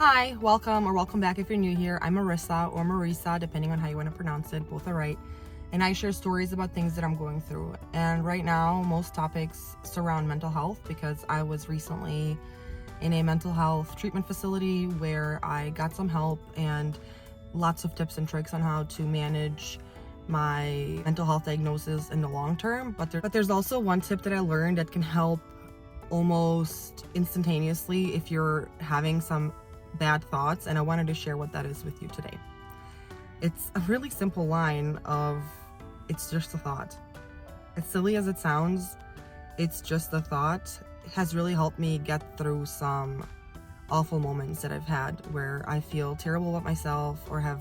Hi, welcome or welcome back if you're new here. I'm Marissa or Marisa, depending on how you want to pronounce it. Both are right. And I share stories about things that I'm going through. And right now, most topics surround mental health because I was recently in a mental health treatment facility where I got some help and lots of tips and tricks on how to manage my mental health diagnosis in the long term. But there's also one tip that I learned that can help almost instantaneously if you're having some bad thoughts, and I wanted to share what that is with you today. It's a really simple line of, it's just a thought. As silly as it sounds, it's just a thought. It has really helped me get through some awful moments that I've had where I feel terrible about myself or have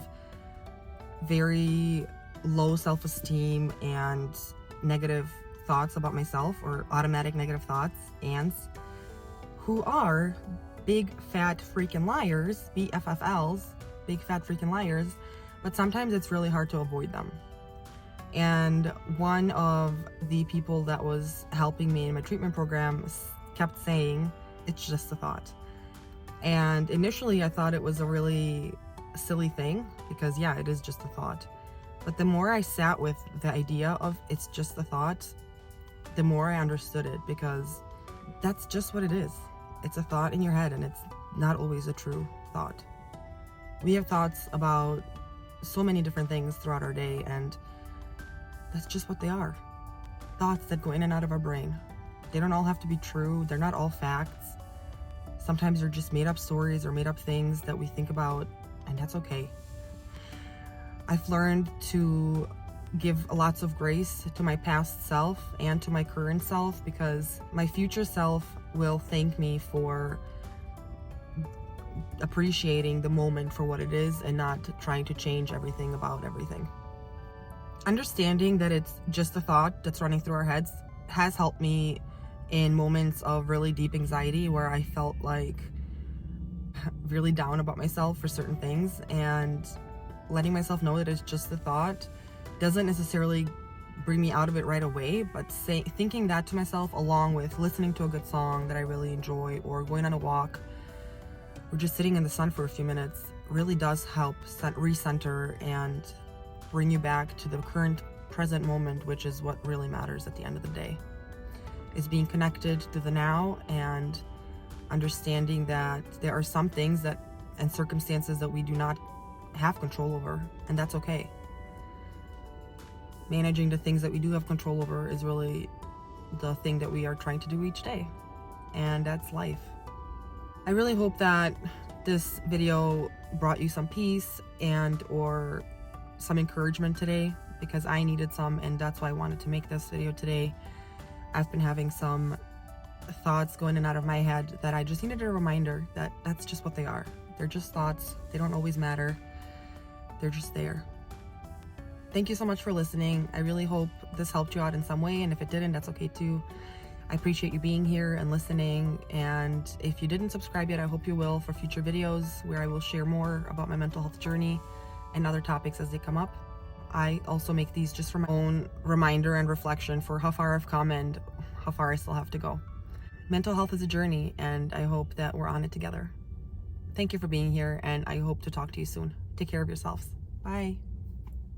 very low self-esteem and negative thoughts about myself, or automatic negative thoughts, ants, who are big fat freaking liars, BFFLs, big fat freaking liars, but sometimes it's really hard to avoid them. And one of the people that was helping me in my treatment program kept saying, it's just a thought. And initially I thought it was a really silly thing because yeah, it is just a thought. But the more I sat with the idea of it's just a thought, the more I understood it, because that's just what it is. It's a thought in your head, and it's not always a true thought. We have thoughts about so many different things throughout our day, and that's just what they are. Thoughts that go in and out of our brain. They don't all have to be true. They're not all facts. Sometimes they're just made up stories or made up things that we think about, and that's okay. I've learned to give lots of grace to my past self and to my current self, because my future self will thank me for appreciating the moment for what it is and not trying to change everything about everything. Understanding that it's just a thought that's running through our heads has helped me in moments of really deep anxiety where I felt like really down about myself for certain things, and letting myself know that it's just a thought doesn't necessarily bring me out of it right away, but thinking that to myself along with listening to a good song that I really enjoy, or going on a walk, or just sitting in the sun for a few minutes really does help recenter and bring you back to the current present moment, which is what really matters at the end of the day, is being connected to the now and understanding that there are some things that and circumstances that we do not have control over, and that's okay. Managing the things that we do have control over is really the thing that we are trying to do each day, and that's life. I really hope that this video brought you some peace and or some encouragement today, because I needed some, and that's why I wanted to make this video today. I've been having some thoughts going in and out of my head that I just needed a reminder that that's just what they are. They're just thoughts. They don't always matter. They're just there. Thank you so much for listening. I really hope this helped you out in some way, and if it didn't, that's okay too. I appreciate you being here and listening, and if you didn't subscribe yet, I hope you will for future videos where I will share more about my mental health journey and other topics as they come up. I also make these just for my own reminder and reflection for how far I've come and how far I still have to go. Mental health is a journey, and I hope that we're on it together. Thank you for being here, and I hope to talk to you soon. Take care of yourselves. Bye.